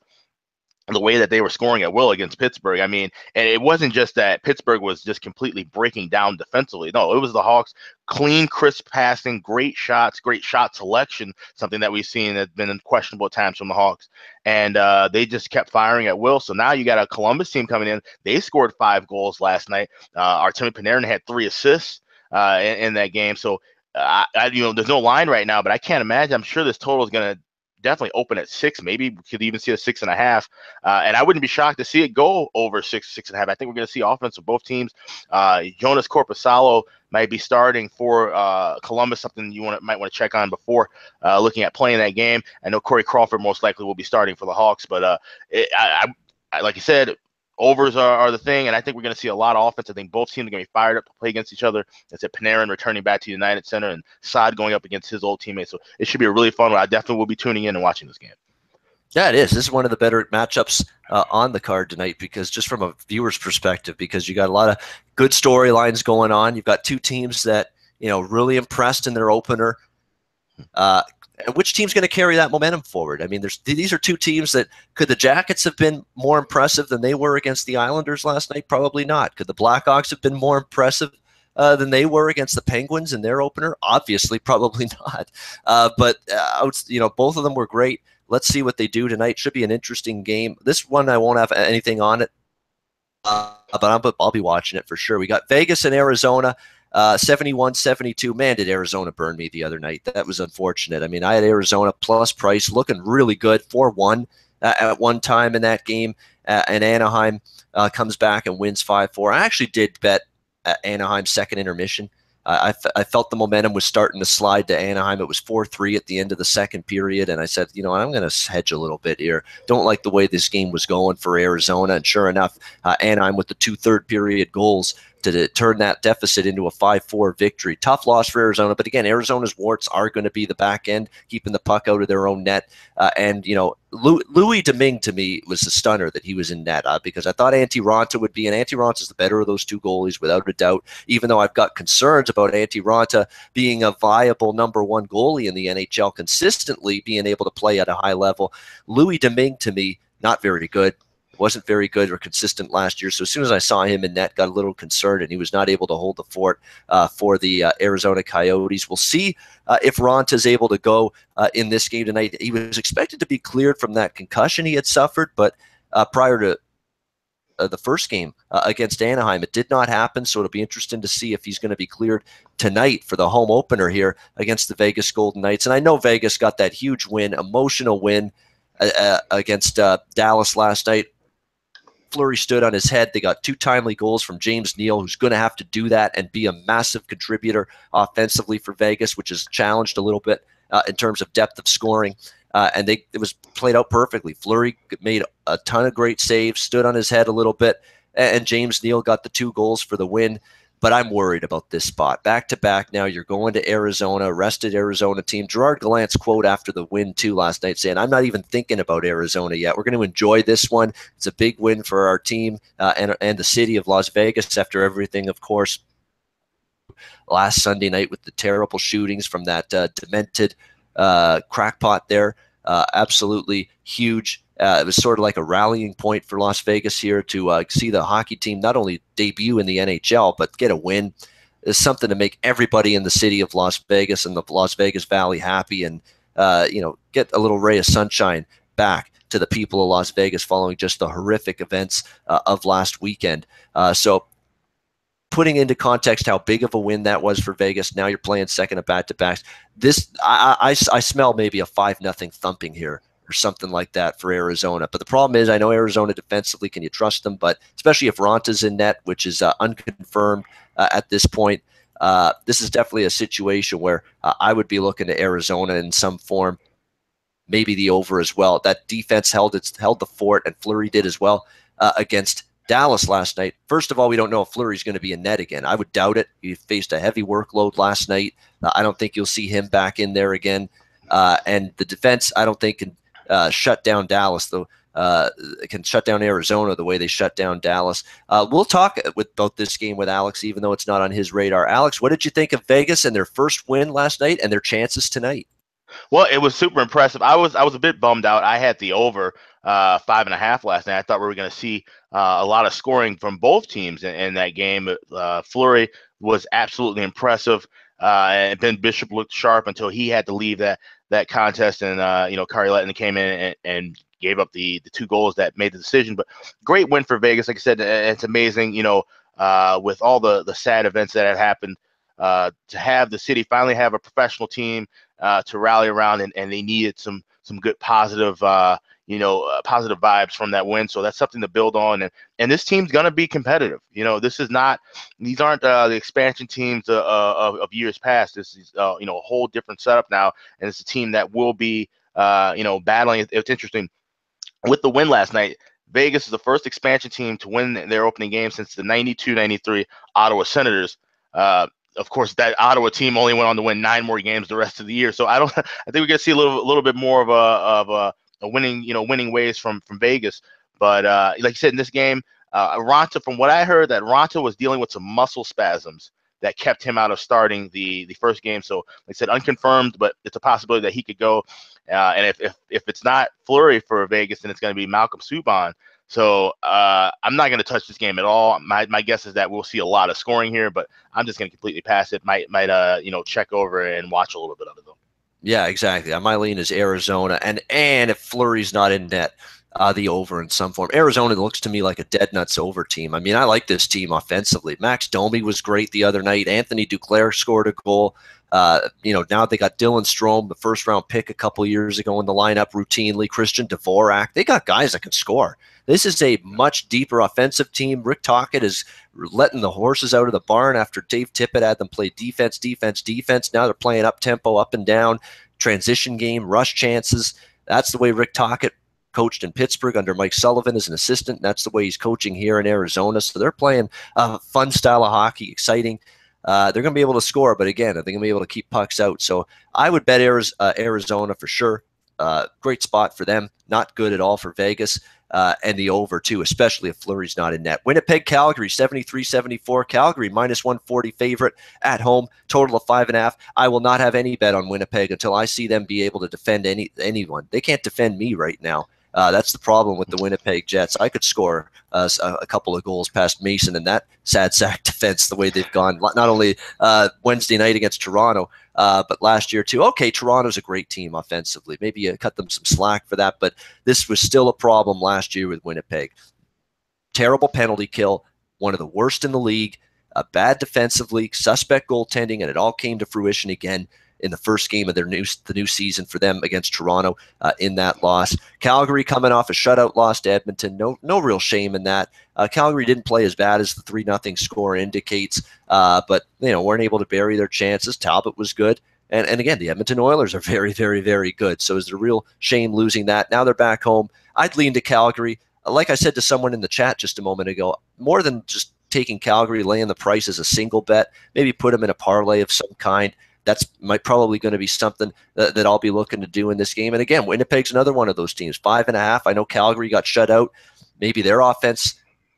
the way that they were scoring at will against Pittsburgh. I mean, and it wasn't just that Pittsburgh was just completely breaking down defensively. No, it was the Hawks, clean, crisp passing, great shots, great shot selection, something that we've seen that's been questionable at times from the Hawks, and they just kept firing at will. So now you got a Columbus team coming in. They scored 5 goals last night. Artemi Panarin had 3 assists in that game. So there's no line right now, but I can't imagine. I'm sure this total is going to definitely open at 6. Maybe we could even see a 6.5. And I wouldn't be shocked to see it go over 6.5. I think we're going to see offense of both teams. Jonas Corposalo might be starting for Columbus, something you might want to check on before looking at playing that game. I know Corey Crawford most likely will be starting for the Hawks, but like you said, overs are the thing, and I think we're going to see a lot of offense. I think both teams are going to be fired up to play against each other. That's it, Panarin returning back to United Center and Saad going up against his old teammates. So it should be a really fun one. I definitely will be tuning in and watching this game. Yeah, it is. This is one of the better matchups on the card tonight because just from a viewer's perspective, because you got a lot of good storylines going on. You've got two teams that, really impressed in their opener. Which team's going to carry that momentum forward? I mean, these are two teams that could the Jackets have been more impressive than they were against the Islanders last night? Probably not. Could the Blackhawks have been more impressive than they were against the Penguins in their opener? Obviously, probably not. But both of them were great. Let's see what they do tonight. Should be an interesting game. This one I won't have anything on it, but I'll be watching it for sure. We got Vegas and Arizona. 71-72. Man, did Arizona burn me the other night. That was unfortunate. I mean, I had Arizona plus price looking really good, 4-1 at one time in that game, and Anaheim comes back and wins 5-4. I actually did bet Anaheim second intermission. I felt the momentum was starting to slide to Anaheim. It was 4-3 at the end of the second period, and I said, I'm going to hedge a little bit here. Don't like the way this game was going for Arizona, and sure enough, Anaheim with the 2 third-period goals to turn that deficit into a 5-4 victory. Tough loss for Arizona, but again, Arizona's warts are going to be the back end, keeping the puck out of their own net. Louis Domingue to me was a stunner that he was in net because I thought Antti Raanta would be, and Antti Raanta is the better of those two goalies without a doubt, even though I've got concerns about Antti Raanta being a viable number one goalie in the NHL, consistently being able to play at a high level. Louis Domingue to me, not very good. Wasn't very good or consistent last year. So as soon as I saw him in net, got a little concerned, and he was not able to hold the fort for the Arizona Coyotes. We'll see if Raanta is able to go in this game tonight. He was expected to be cleared from that concussion he had suffered, but prior to the first game against Anaheim, it did not happen. So it'll be interesting to see if he's going to be cleared tonight for the home opener here against the Vegas Golden Knights. And I know Vegas got that huge win, emotional win against Dallas last night. Fleury stood on his head. They got 2 timely goals from James Neal, who's going to have to do that and be a massive contributor offensively for Vegas, which is challenged a little bit in terms of depth of scoring. And it was played out perfectly. Fleury made a ton of great saves, stood on his head a little bit, and James Neal got the 2 goals for the win. But I'm worried about this spot. Back-to-back now, you're going to Arizona, rested Arizona team. Gerard Gallant's quote after the win, too, last night, saying, I'm not even thinking about Arizona yet. We're going to enjoy this one. It's a big win for our team and the city of Las Vegas after everything, of course, last Sunday night with the terrible shootings from that demented crackpot there. Absolutely huge. It was sort of like a rallying point for Las Vegas here to see the hockey team not only debut in the NHL, but get a win. It's something to make everybody in the city of Las Vegas and the Las Vegas Valley happy and, get a little ray of sunshine back to the people of Las Vegas following just the horrific events of last weekend. So putting into context how big of a win that was for Vegas, now you're playing second of back-to-backs. I smell maybe a 5-0 thumping here or something like that for Arizona. But the problem is, I know Arizona defensively, can you trust them? But especially if Ranta's in net, which is unconfirmed at this point, this is definitely a situation where I would be looking to Arizona in some form, maybe the over as well. That defense held the fort, and Fleury did as well against Dallas last night. First of all, we don't know if Fleury's going to be in net again. I would doubt it. He faced a heavy workload last night. I don't think you'll see him back in there again. And the defense, I don't think, can shut down Dallas, though. Can shut down Arizona the way they shut down Dallas. We'll talk about this game with Alex, even though it's not on his radar. Alex, what did you think of Vegas and their first win last night and their chances tonight? Well, it was super impressive. I was a bit bummed out. I had the over 5.5 last night. I thought we were going to see a lot of scoring from both teams in that game. Fleury was absolutely impressive, and Ben Bishop looked sharp until he had to leave that contest, and Kari Lettinen came in and gave up the 2 goals that made the decision. But great win for Vegas. Like I said, it's amazing, with all the sad events that have happened, to have the city finally have a professional team to rally around, and they needed some good positive positive vibes from that win. So that's something to build on, and this team's gonna be competitive. These aren't the expansion teams of years past. This is a whole different setup now, and it's a team that will be battling. It's interesting with the win last night. Vegas is the first expansion team to win their opening game since the 92-93 Ottawa Senators. Of course, that Ottawa team only went on to win 9 more games the rest of the year. So I think we're gonna see a little bit more of a winning ways from Vegas. But like you said, in this game, Raanta, from what I heard, that Raanta was dealing with some muscle spasms that kept him out of starting the first game. So like I said, unconfirmed, but it's a possibility that he could go. And if it's not Fleury for Vegas, then it's going to be Malcolm Subban. So I'm not going to touch this game at all. My guess is that we'll see a lot of scoring here, but I'm just going to completely pass it. Might check over and watch a little bit of it though. Yeah, exactly. My lean is Arizona, and if Fleury's not in net, the over in some form. Arizona looks to me like a dead nuts over team. I mean, I like this team offensively. Max Domi was great the other night. Anthony Duclair scored a goal. Now they got Dylan Strome, the first round pick a couple years ago in the lineup routinely. Christian Dvorak. They got guys that can score. This is a much deeper offensive team. Rick Tocchet is letting the horses out of the barn after Dave Tippett had them play defense, defense, defense. Now they're playing up tempo, up and down, transition game, rush chances. That's the way Rick Tocchet coached in Pittsburgh under Mike Sullivan as an assistant. That's the way he's coaching here in Arizona. So they're playing a fun style of hockey, exciting. They're going to be able to score, but again, they're going to be able to keep pucks out. So I would bet Arizona for sure. Great spot for them. Not good at all for Vegas. And the over, too, especially if Fleury's not in net. Winnipeg, Calgary, 73-74. Calgary, minus 140 favorite at home, total of 5.5. I will not have any bet on Winnipeg until I see them be able to defend anyone. They can't defend me right now. That's the problem with the Winnipeg Jets. I could score a couple of goals past Mason and that sad sack defense the way they've gone, not only Wednesday night against Toronto, but last year too. Okay, Toronto's a great team offensively. Maybe you cut them some slack for that, but this was still a problem last year with Winnipeg. Terrible penalty kill, one of the worst in the league, a bad defensive league, suspect goaltending, and it all came to fruition again in the first game of the new season for them against Toronto in that loss. Calgary coming off a shutout loss to Edmonton. No real shame in that. Calgary didn't play as bad as the 3-0 score indicates, but weren't able to bury their chances. Talbot was good. And again, the Edmonton Oilers are very, very, very good. So is it a real shame losing that? Now they're back home. I'd lean to Calgary. Like I said to someone in the chat just a moment ago, more than just taking Calgary, laying the price as a single bet, maybe put them in a parlay of some kind. That's probably going to be something that I'll be looking to do in this game. And again, Winnipeg's another one of those teams, 5.5. I know Calgary got shut out. Maybe their offense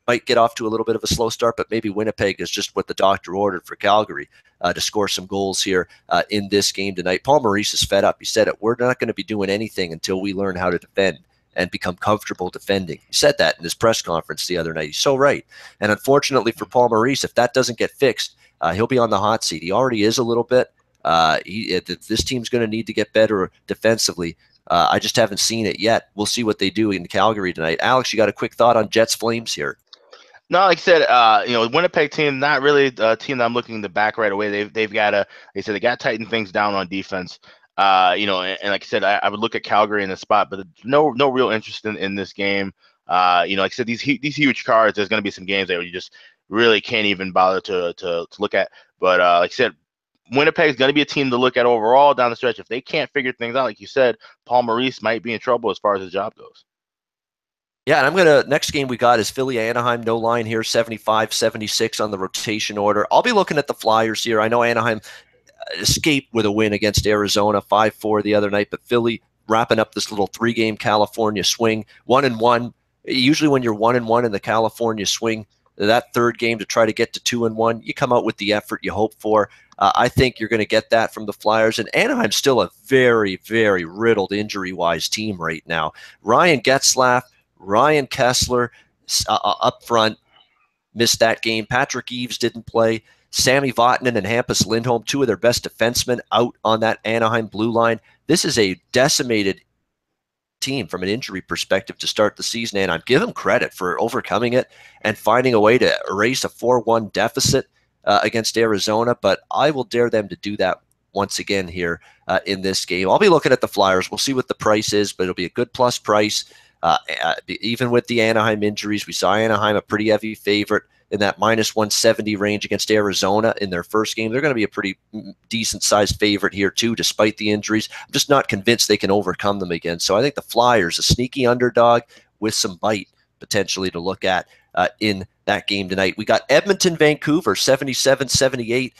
might get off to a little bit of a slow start, but maybe Winnipeg is just what the doctor ordered for Calgary to score some goals here in this game tonight. Paul Maurice is fed up. He said it. We're not going to be doing anything until we learn how to defend and become comfortable defending. He said that in his press conference the other night. He's so right. And unfortunately for Paul Maurice, if that doesn't get fixed, he'll be on the hot seat. He already is a little bit. This team's going to need to get better defensively. I just haven't seen it yet. We'll see what they do in Calgary tonight. Alex, you got a quick thought on Jets Flames here? No, like I said, Winnipeg team, not really a team that I'm looking to back right away. They've got to, they got to tighten things down on defense. And like I said, I would look at Calgary in the spot, but no real interest in this game. Like I said, these huge cards, there's going to be some games that you just really can't even bother to look at. But like I said, Winnipeg is going to be a team to look at overall down the stretch. If they can't figure things out, like you said, Paul Maurice might be in trouble as far as his job goes. Yeah, and next game we got is Philly-Anaheim, no line here, 75-76 on the rotation order. I'll be looking at the Flyers here. I know Anaheim escaped with a win against Arizona, 5-4 the other night, but Philly wrapping up this little 3-game California swing, 1-1. Usually when you're 1-1 in the California swing, that third game to try to get to 2-1, you come out with the effort you hope for. I think you're going to get that from the Flyers. And Anaheim's still a very, very riddled injury-wise team right now. Ryan Getzlaf, Ryan Kessler up front missed that game. Patrick Eaves didn't play. Sammy Vatanen and Hampus Lindholm, two of their best defensemen, out on that Anaheim blue line. This is a decimated team from an injury perspective to start the season, and I give them credit for overcoming it and finding a way to erase a 4-1 deficit against Arizona, but I will dare them to do that once again here in this game. I'll be looking at the Flyers. We'll see what the price is, but it'll be a good plus price. Even with the Anaheim injuries, we saw Anaheim a pretty heavy favorite in that minus 170 range against Arizona in their first game. They're going to be a pretty decent-sized favorite here, too, despite the injuries. I'm just not convinced they can overcome them again. So I think the Flyers, a sneaky underdog with some bite potentially to look at in that game tonight. We got Edmonton, Vancouver, 77-78.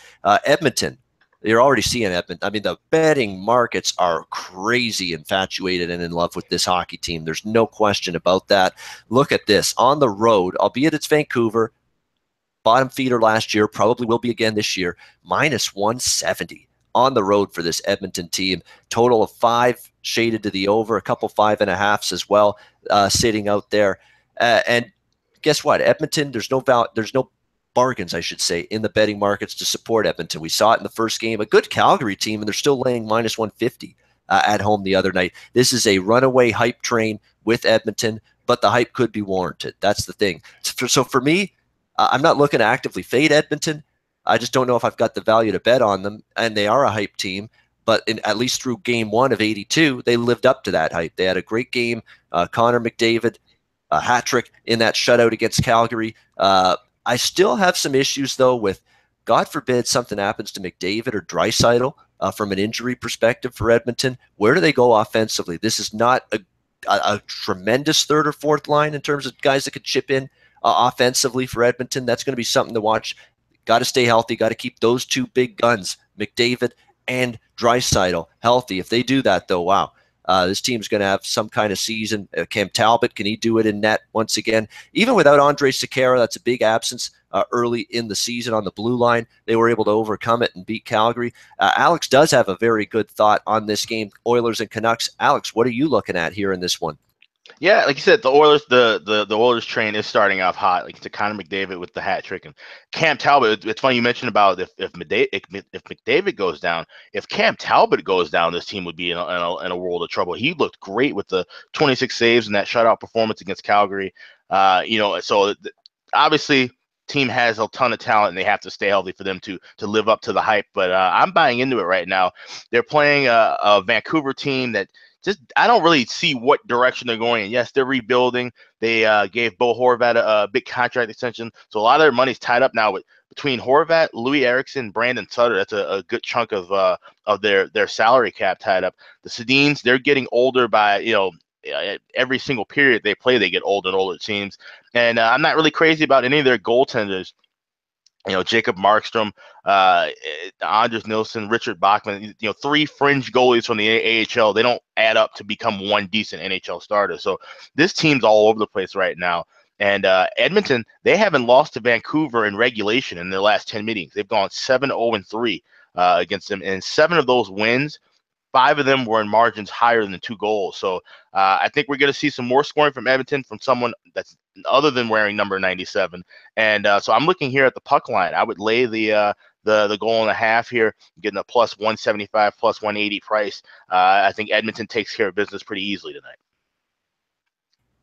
Edmonton, you're already seeing Edmonton. I mean, the betting markets are crazy infatuated and in love with this hockey team. There's no question about that. Look at this. On the road, albeit it's Vancouver, bottom feeder last year, probably will be again this year, minus 170 on the road for this Edmonton team. Total of 5 shaded to the over, a couple 5.5s as well, sitting out there. And guess what? Edmonton, there's no bargains, I should say, in the betting markets to support Edmonton. We saw it in the first game, a good Calgary team, and they're still laying minus 150 at home the other night. This is a runaway hype train with Edmonton, but the hype could be warranted. That's the thing. So for me, I'm not looking to actively fade Edmonton. I just don't know if I've got the value to bet on them, and they are a hype team. But at least through game 1 of 82, they lived up to that hype. They had a great game. Connor McDavid, a hat trick in that shutout against Calgary. I still have some issues, though, with, God forbid, something happens to McDavid or Draisaitl from an injury perspective for Edmonton. Where do they go offensively? This is not a tremendous third or fourth line in terms of guys that could chip in offensively for Edmonton. That's going to be something to watch. Got to stay healthy. Got to keep those two big guns, McDavid and Draisaitl, healthy. If they do that, though, wow. This team's going to have some kind of season. Cam Talbot, can he do it in net once again? Even without Andre Sekera, that's a big absence early in the season on the blue line. They were able to overcome it and beat Calgary. Alex does have a very good thought on this game, Oilers and Canucks. Alex, what are you looking at here in this one? Yeah, like you said, the Oilers, the Oilers train is starting off hot. Like to Connor McDavid with the hat trick and Cam Talbot. It's funny you mentioned about if McDavid goes down. If Cam Talbot goes down, this team would be in a world of trouble. He looked great with the 26 saves and that shutout performance against Calgary. So obviously team has a ton of talent and they have to stay healthy for them to live up to the hype. But I'm buying into it right now. They're playing a Vancouver team that. I don't really see what direction they're going in. Yes, they're rebuilding. They gave Bo Horvat a big contract extension, so a lot of their money's tied up now between Horvat, Louis Eriksson, Brandon Sutter. That's a good chunk of their salary cap tied up. The Sedins, they're getting older by every single period they play, they get older and older, it seems. And I'm not really crazy about any of their goaltenders. Jacob Markstrom, Anders Nilsson, Richard Bachman, three fringe goalies from the AHL. They don't add up to become one decent NHL starter. So this team's all over the place right now. And Edmonton, they haven't lost to Vancouver in regulation in their last 10 meetings. They've gone 7-0-3 against them. And 7 of those wins, 5 of them were in margins higher than 2 goals. So I think we're going to see some more scoring from Edmonton from someone that's other than wearing number 97. And so I'm looking here at the puck line. I would lay the goal and a half here, getting a plus 175, plus 180 price. I think Edmonton takes care of business pretty easily tonight.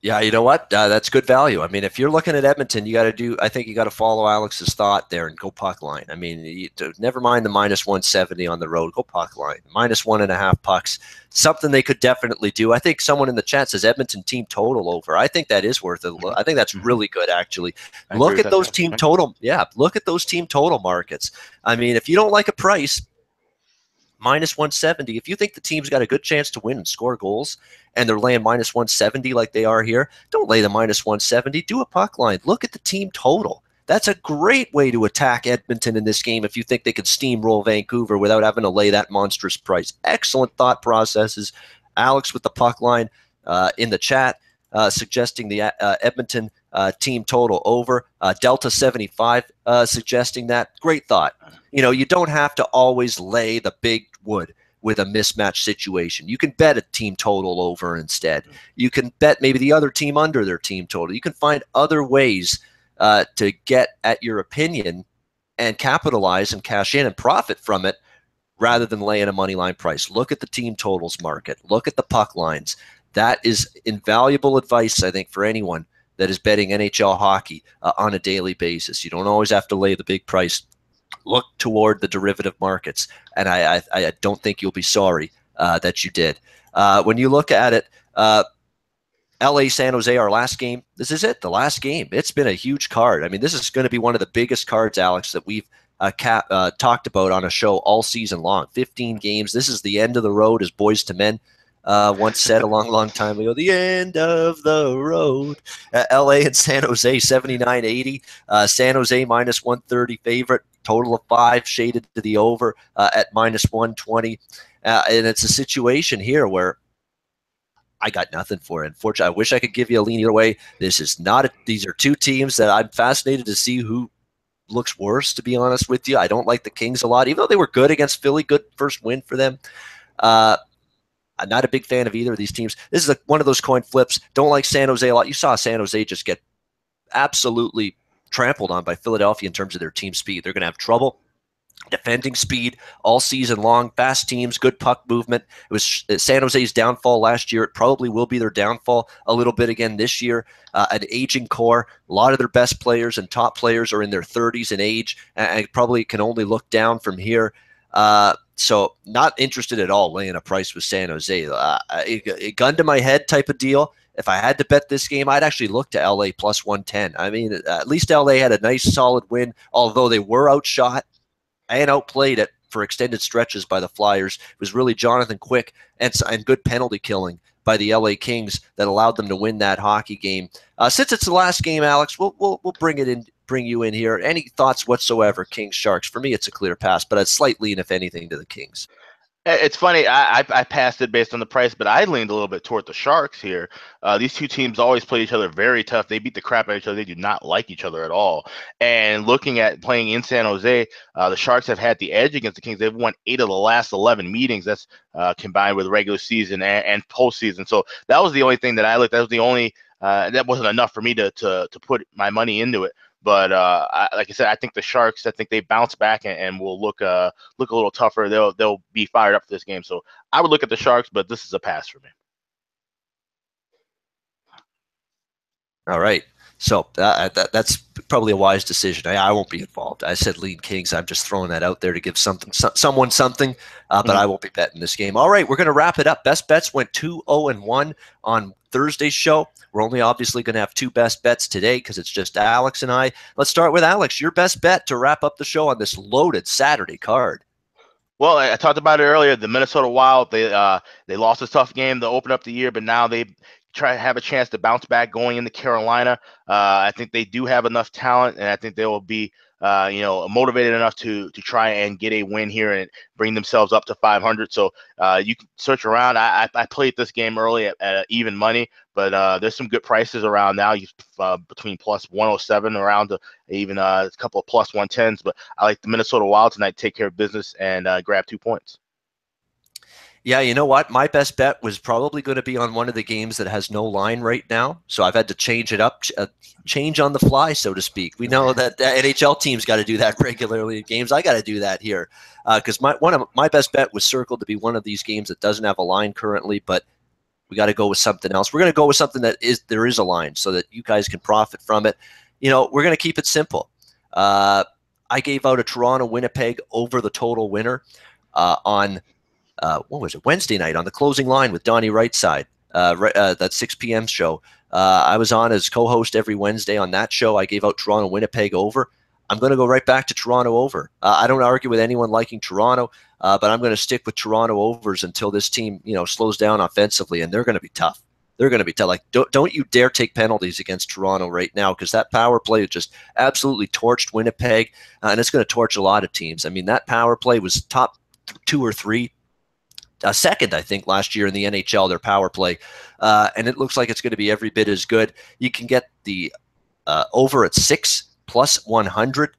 Yeah, you know what? That's good value. I mean, if you're looking at Edmonton, I think you got to follow Alex's thought there and go puck line. I mean, never mind the minus 170 on the road, go puck line. Minus 1.5 pucks, something they could definitely do. I think someone in the chat says Edmonton team total over. I think that is worth it. I think that's really good, actually. Look at those team total. Yeah, look at those team total markets. I mean, if you don't like a price, minus 170. If you think the team's got a good chance to win and score goals and they're laying minus 170 like they are here, don't lay the minus 170. Do a puck line. Look at the team total. That's a great way to attack Edmonton in this game if you think they could steamroll Vancouver without having to lay that monstrous price. Excellent thought processes. Alex with the puck line in the chat suggesting the Edmonton team total over. Delta 75 suggesting that. Great thought. You don't have to always lay the big wood with a mismatch situation. You can bet a team total over instead. You can bet maybe the other team under their team total. You can find other ways to get at your opinion and capitalize and cash in and profit from it rather than laying a money line price. Look at the team totals market. Look at the puck lines. That is invaluable advice, I think, for anyone that is betting NHL hockey on a daily basis. You don't always have to lay the big price. Look toward the derivative markets, and I don't think you'll be sorry that you did. When you look at it, LA San Jose, our last game, this is it, the last game. It's been a huge card. I mean, this is going to be one of the biggest cards, Alex, that we've talked about on a show all season long. 15 games. This is the end of the road, as Boys to Men once said a long time ago. The end of the road. LA and San Jose, 79-80. San Jose minus 130 favorite. Total of 5 shaded to the over at minus 120. And it's a situation here where I got nothing for it. Unfortunately, I wish I could give you a lean either way. These are two teams that I'm fascinated to see who looks worse, to be honest with you. I don't like the Kings a lot, even though they were good against Philly. Good first win for them. I I'm not a big fan of either of these teams. This is one of those coin flips. Don't like San Jose a lot. You saw San Jose just get absolutely trampled on by Philadelphia in terms of their team speed. They're going to have trouble defending speed all season long. Fast teams, good puck movement. It was San Jose's downfall last year. It probably will be their downfall a little bit again this year. An aging core. A lot of their best players and top players are in their 30s in age, and probably can only look down from here. So not interested at all laying a price with San Jose. A gun to my head type of deal. If I had to bet this game, I'd actually look to LA plus 110. I mean, at least LA had a nice solid win, although they were outshot and outplayed it for extended stretches by the Flyers. It was really Jonathan Quick and good penalty killing by the LA Kings that allowed them to win that hockey game. Since it's the last game, Alex, we'll bring you in here. Any thoughts whatsoever, Kings Sharks? For me, it's a clear pass, but I'd slight lean, if anything, to the Kings. It's funny. I passed it based on the price, but I leaned a little bit toward the Sharks here. These two teams always play each other very tough. They beat the crap out of each other. They do not like each other at all. And looking at playing in San Jose, the Sharks have had the edge against the Kings. They've won 8 of the last 11 meetings. That's combined with regular season and postseason. So that was the only thing that I looked. That was the only. That wasn't enough for me to put my money into it. But like I said, I think the Sharks. I think they bounce back and will look a little tougher. They'll be fired up for this game. So I would look at the Sharks, but this is a pass for me. All right. So that's probably a wise decision. I won't be involved. I said lean Kings. I'm just throwing that out there to give someone something, but I won't be betting this game. All right, we're going to wrap it up. Best bets went 2-0-1 on Thursday's show. We're only obviously going to have 2 best bets today because it's just Alex and I. Let's start with Alex. Your best bet to wrap up the show on this loaded Saturday card. Well, I talked about it earlier. The Minnesota Wild, they lost a tough game to open up the year, but now they try to have a chance to bounce back going into Carolina. I think they do have enough talent, and I think they will be motivated enough to try and get a win here and bring themselves up to 500. So you can search around. I played this game early at even money, but there's some good prices around now. Between plus 107 around to even a couple of plus 110s. But I like the Minnesota Wild tonight. Take care of business and grab 2 points. Yeah, you know what? My best bet was probably going to be on one of the games that has no line right now. So I've had to change it up, change on the fly, so to speak. We know that the NHL team's got to do that regularly in games. I got to do that here because one of my best bet was circled to be one of these games that doesn't have a line currently, but we got to go with something else. We're going to go with something that there is a line so that you guys can profit from it. We're going to keep it simple. I gave out a Toronto-Winnipeg over the total winner on what was it, Wednesday night on the closing line with Donnie Rightside, that 6 p.m. show. I was on as co-host every Wednesday on that show. I gave out Toronto-Winnipeg over. I'm going to go right back to Toronto over. I don't argue with anyone liking Toronto, but I'm going to stick with Toronto overs until this team, slows down offensively, and they're going to be tough. They're going to be tough. Like, don't you dare take penalties against Toronto right now because that power play just absolutely torched Winnipeg, and it's going to torch a lot of teams. I mean, that power play was top 2 or 3. Second, I think, last year in the NHL, their power play. And it looks like it's going to be every bit as good. You can get the over at 6 plus 100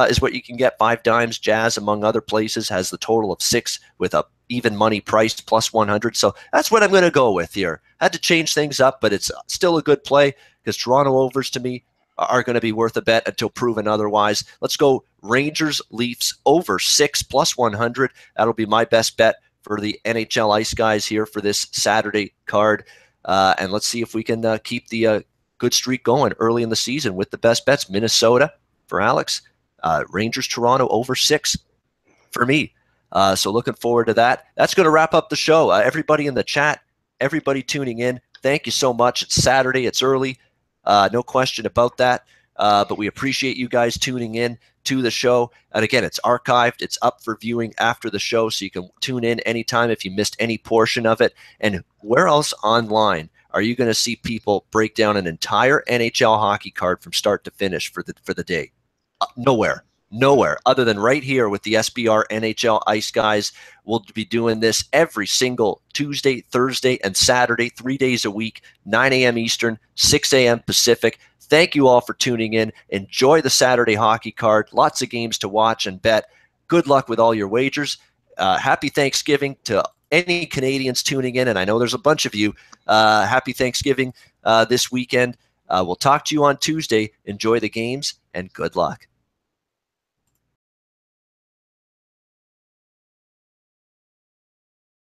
is what you can get. 5 dimes. Jazz, among other places, has the total of 6 with a even money price plus 100. So that's what I'm going to go with here. Had to change things up, but it's still a good play because Toronto overs to me are going to be worth a bet until proven otherwise. Let's go Rangers Leafs over 6 plus 100. That'll be my best bet for the NHL Ice Guys here for this Saturday card. And let's see if we can keep the good streak going early in the season with the best bets. Minnesota for Alex. Rangers Toronto over 6 for me. So looking forward to that. That's going to wrap up the show. Everybody in the chat, everybody tuning in, thank you so much. It's Saturday. It's early. No question about that. But we appreciate you guys tuning in to the show. And again, it's archived. It's up for viewing after the show, so you can tune in anytime if you missed any portion of it. And where else online are you going to see people break down an entire NHL hockey card from start to finish for the day? Nowhere other than right here with the SBR NHL Ice Guys. We'll be doing this every single Tuesday, Thursday, and Saturday, 3 days a week, 9 a.m. Eastern, 6 a.m. Pacific. Thank you all for tuning in. Enjoy the Saturday hockey card. Lots of games to watch and bet. Good luck with all your wagers. Happy Thanksgiving to any Canadians tuning in, and I know there's a bunch of you, happy Thanksgiving this weekend. We'll talk to you on Tuesday. Enjoy the games, and good luck.